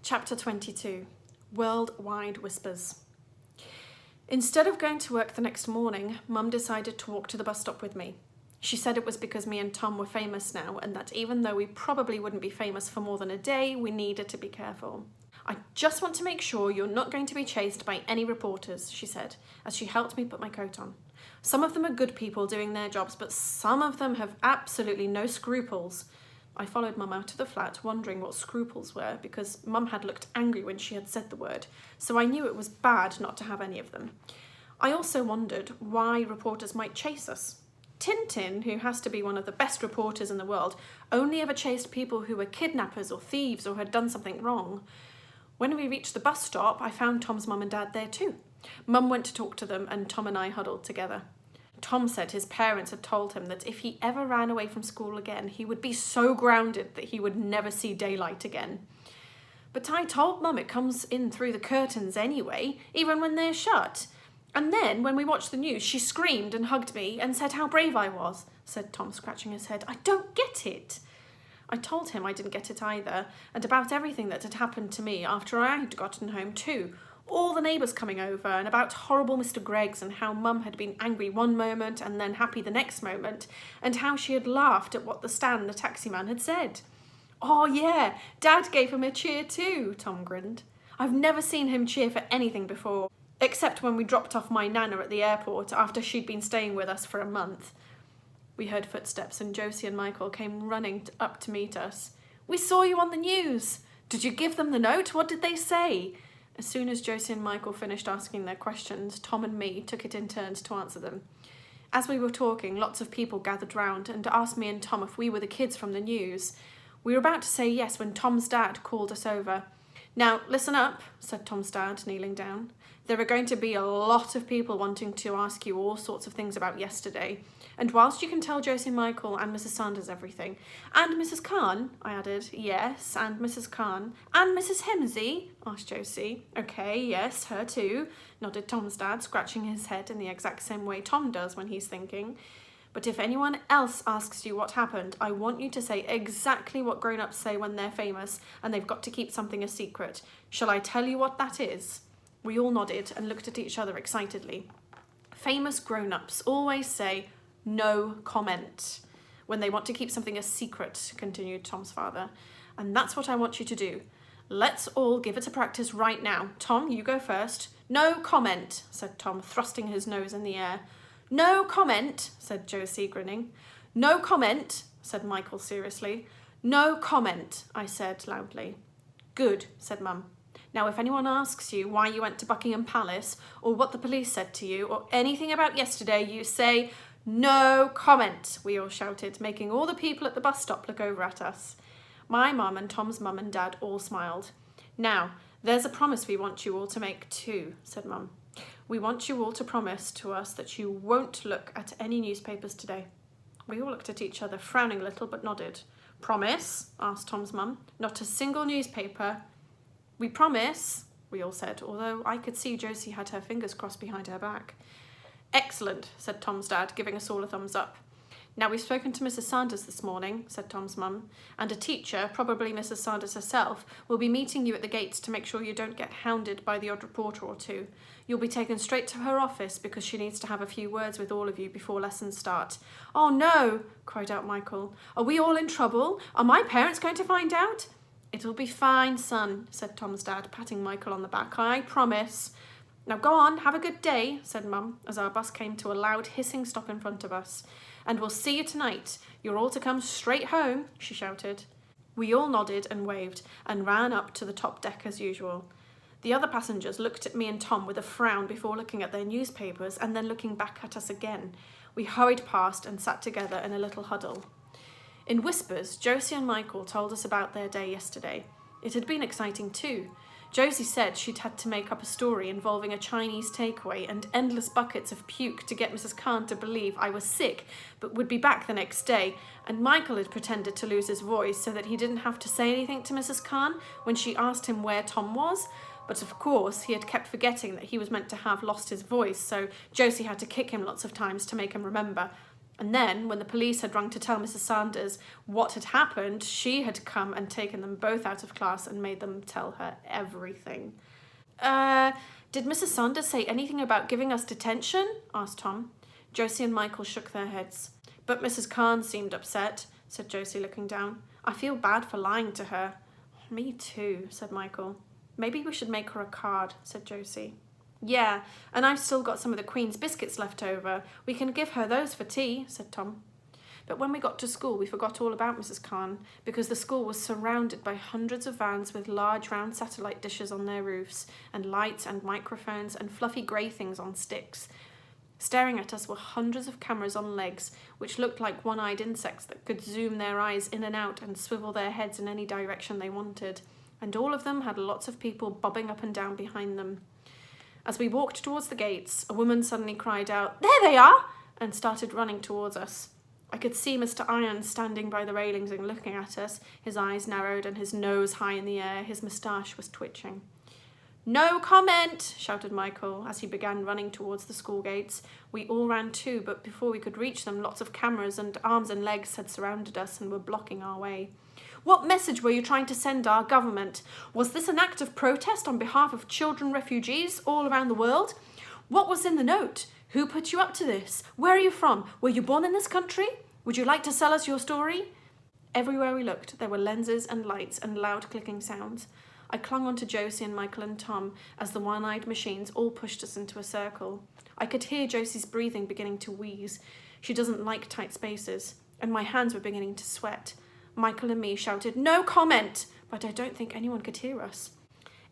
Chapter 22, Worldwide Whispers. Instead of going to work the next morning, Mum decided to walk to the bus stop with me. She said it was because me and Tom were famous now, and that even though we probably wouldn't be famous for more than a day, we needed to be careful. I just want to make sure you're not going to be chased by any reporters, she said, as she helped me put my coat on. Some of them are good people doing their jobs, but some of them have absolutely no scruples. I followed Mum out of the flat, wondering what scruples were, because Mum had looked angry when she had said the word, so I knew it was bad not to have any of them. I also wondered why reporters might chase us. Tintin, who has to be one of the best reporters in the world, only ever chased people who were kidnappers or thieves or had done something wrong. When we reached the bus stop, I found Tom's mum and dad there too. Mum went to talk to them, and Tom and I huddled together. Tom said his parents had told him that if he ever ran away from school again, he would be so grounded that he would never see daylight again. But I told Mum it comes in through the curtains anyway, even when they're shut. And then, when we watched the news, she screamed and hugged me and said how brave I was, said Tom, scratching his head. I don't get it. I told him I didn't get it either, and about everything that had happened to me after I had gotten home too. All the neighbours coming over, and about horrible Mr. Greggs, and how Mum had been angry one moment and then happy the next moment, and how she had laughed at what the taxi man had said. Oh yeah, Dad gave him a cheer too, Tom grinned. I've never seen him cheer for anything before, except when we dropped off my Nana at the airport after she'd been staying with us for a month. We heard footsteps, and Josie and Michael came running up to meet us. We saw you on the news. Did you give them the note? What did they say? As soon as Josie and Michael finished asking their questions, Tom and me took it in turns to answer them. As we were talking, lots of people gathered round and asked me and Tom if we were the kids from the news. We were about to say yes when Tom's dad called us over. Now, listen up, said Tom's dad, kneeling down. There are going to be a lot of people wanting to ask you all sorts of things about yesterday. And whilst you can tell Josie, Michael and Mrs. Sanders everything, and Mrs. Khan, I added. Yes, and Mrs. Khan. And Mrs. Hemsey, asked Josie. Okay, yes, her too, nodded Tom's dad, scratching his head in the exact same way Tom does when he's thinking. But if anyone else asks you what happened, I want you to say exactly what grown-ups say when they're famous and they've got to keep something a secret. Shall I tell you what that is? We all nodded and looked at each other excitedly. Famous grown-ups always say, no comment, when they want to keep something a secret, continued Tom's father. And that's what I want you to do. Let's all give it a practice right now. Tom, you go first. No comment, said Tom, thrusting his nose in the air. No comment, said Josie, grinning. No comment, said Michael seriously. No comment, I said loudly. Good, said Mum. Now, if anyone asks you why you went to Buckingham Palace, or what the police said to you, or anything about yesterday, you say, no comment, we all shouted, making all the people at the bus stop look over at us. My mum and Tom's mum and dad all smiled. Now, there's a promise we want you all to make too, said Mum. We want you all to promise to us that you won't look at any newspapers today. We all looked at each other, frowning a little, but nodded. Promise? Asked Tom's mum. Not a single newspaper. We promise, we all said, although I could see Josie had her fingers crossed behind her back. Excellent, said Tom's dad, giving us all a thumbs up. Now, we've spoken to Mrs. Sanders this morning, said Tom's mum, and a teacher, probably Mrs. Sanders herself, will be meeting you at the gates to make sure you don't get hounded by the odd reporter or two. You'll be taken straight to her office because she needs to have a few words with all of you before lessons start. Oh no, cried out Michael. Are we all in trouble? Are my parents going to find out? It'll be fine, son, said Tom's dad, patting Michael on the back. I promise. Now go on, have a good day, said Mum, as our bus came to a loud hissing stop in front of us. And we'll see you tonight. You're all to come straight home, she shouted. We all nodded and waved and ran up to the top deck as usual. The other passengers looked at me and Tom with a frown before looking at their newspapers and then looking back at us again. We hurried past and sat together in a little huddle. In whispers, Josie and Michael told us about their day yesterday. It had been exciting too. Josie said she'd had to make up a story involving a Chinese takeaway and endless buckets of puke to get Mrs. Khan to believe I was sick but would be back the next day, and Michael had pretended to lose his voice so that he didn't have to say anything to Mrs. Khan when she asked him where Tom was. But of course, he had kept forgetting that he was meant to have lost his voice, so Josie had to kick him lots of times to make him remember. And then, when the police had rung to tell Mrs. Sanders what had happened, she had come and taken them both out of class and made them tell her everything. Did Mrs. Sanders say anything about giving us detention?" asked Tom. Josie and Michael shook their heads. "But Mrs. Khan seemed upset," said Josie, looking down. "I feel bad for lying to her." "Me too," said Michael. "Maybe we should make her a card," said Josie. "Yeah, and I've still got some of the Queen's biscuits left over. We can give her those for tea," said Tom. But when we got to school, we forgot all about Mrs. Khan, because the school was surrounded by hundreds of vans with large round satellite dishes on their roofs, and lights and microphones and fluffy grey things on sticks. Staring at us were hundreds of cameras on legs, which looked like one-eyed insects that could zoom their eyes in and out and swivel their heads in any direction they wanted. And all of them had lots of people bobbing up and down behind them. As we walked towards the gates, a woman suddenly cried out, "There they are!" and started running towards us. I could see Mr. Irons standing by the railings and looking at us, his eyes narrowed and his nose high in the air. His moustache was twitching. "No comment!" shouted Michael as he began running towards the school gates. We all ran too, but before we could reach them, lots of cameras and arms and legs had surrounded us and were blocking our way. "What message were you trying to send our government? Was this an act of protest on behalf of children refugees all around the world? What was in the note? Who put you up to this? Where are you from? Were you born in this country? Would you like to sell us your story?" Everywhere we looked, there were lenses and lights and loud clicking sounds. I clung onto Josie and Michael and Tom as the one-eyed machines all pushed us into a circle. I could hear Josie's breathing beginning to wheeze. She doesn't like tight spaces, and my hands were beginning to sweat. Michael and me shouted, "No comment!" but I don't think anyone could hear us.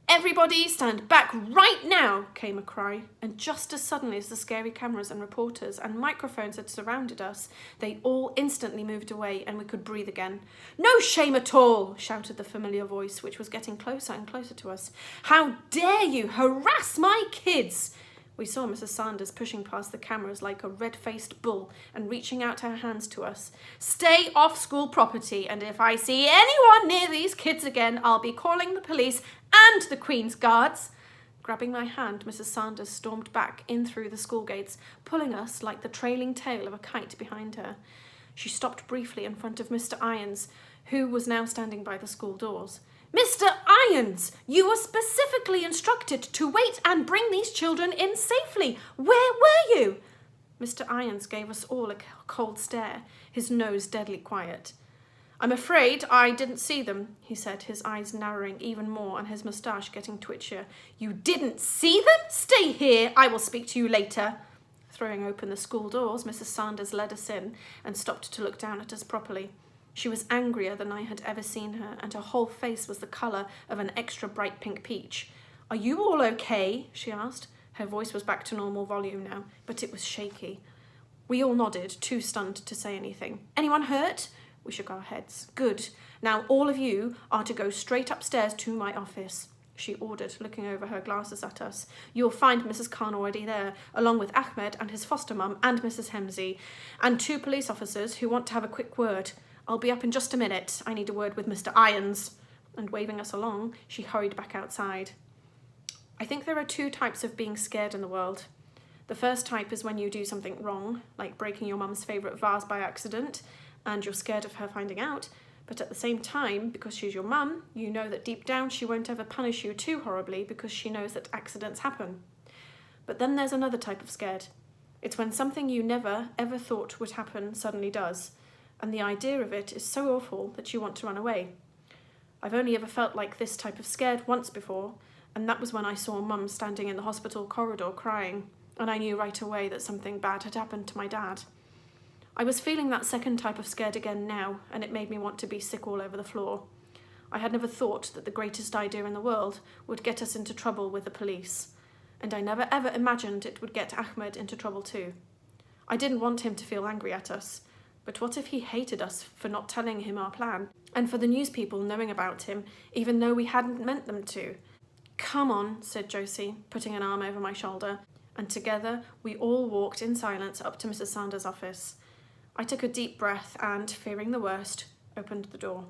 "Everybody stand back right now," came a cry, and just as suddenly as the scary cameras and reporters and microphones had surrounded us, they all instantly moved away and we could breathe again. "No shame at all," shouted the familiar voice, which was getting closer and closer to us. "How dare you harass my kids?" We saw Mrs. Sanders pushing past the cameras like a red-faced bull and reaching out her hands to us. "Stay off school property, and if I see anyone near these kids again, I'll be calling the police and the Queen's Guards." Grabbing my hand, Mrs. Sanders stormed back in through the school gates, pulling us like the trailing tail of a kite behind her. She stopped briefly in front of Mr. Irons, who was now standing by the school doors. "Mr. Irons, you were specifically instructed to wait and bring these children in safely. Where were you?" Mr. Irons gave us all a cold stare, his nose deadly quiet. "I'm afraid I didn't see them," he said, his eyes narrowing even more and his moustache getting twitchier. "You didn't see them? Stay here. I will speak to you later." Throwing open the school doors, Mrs. Sanders led us in and stopped to look down at us properly. She was angrier than I had ever seen her, and her whole face was the colour of an extra bright pink peach. "Are you all okay?" she asked. Her voice was back to normal volume now, but it was shaky. We all nodded, too stunned to say anything. "Anyone hurt?" We shook our heads. "Good. Now all of you are to go straight upstairs to my office," she ordered, looking over her glasses at us. "You'll find Mrs. Khan already there, along with Ahmed and his foster mum and Mrs. Hemsey, and 2 police officers who want to have a quick word. I'll be up in just a minute. I need a word with Mr. Irons." And waving us along, she hurried back outside. I think there are 2 types of being scared in the world. The first type is when you do something wrong, like breaking your mum's favourite vase by accident, and you're scared of her finding out, but at the same time, because she's your mum, you know that deep down she won't ever punish you too horribly because she knows that accidents happen. But then there's another type of scared. It's when something you never, ever thought would happen suddenly does, and the idea of it is so awful that you want to run away. I've only ever felt like this type of scared once before, and that was when I saw Mum standing in the hospital corridor crying, and I knew right away that something bad had happened to my dad. I was feeling that second type of scared again now, and it made me want to be sick all over the floor. I had never thought that the greatest idea in the world would get us into trouble with the police, and I never ever imagined it would get Ahmed into trouble too. I didn't want him to feel angry at us, but what if he hated us for not telling him our plan, and for the news people knowing about him, even though we hadn't meant them to? "Come on," said Josie, putting an arm over my shoulder, and together we all walked in silence up to Mrs. Sanders' office. I took a deep breath and, fearing the worst, opened the door.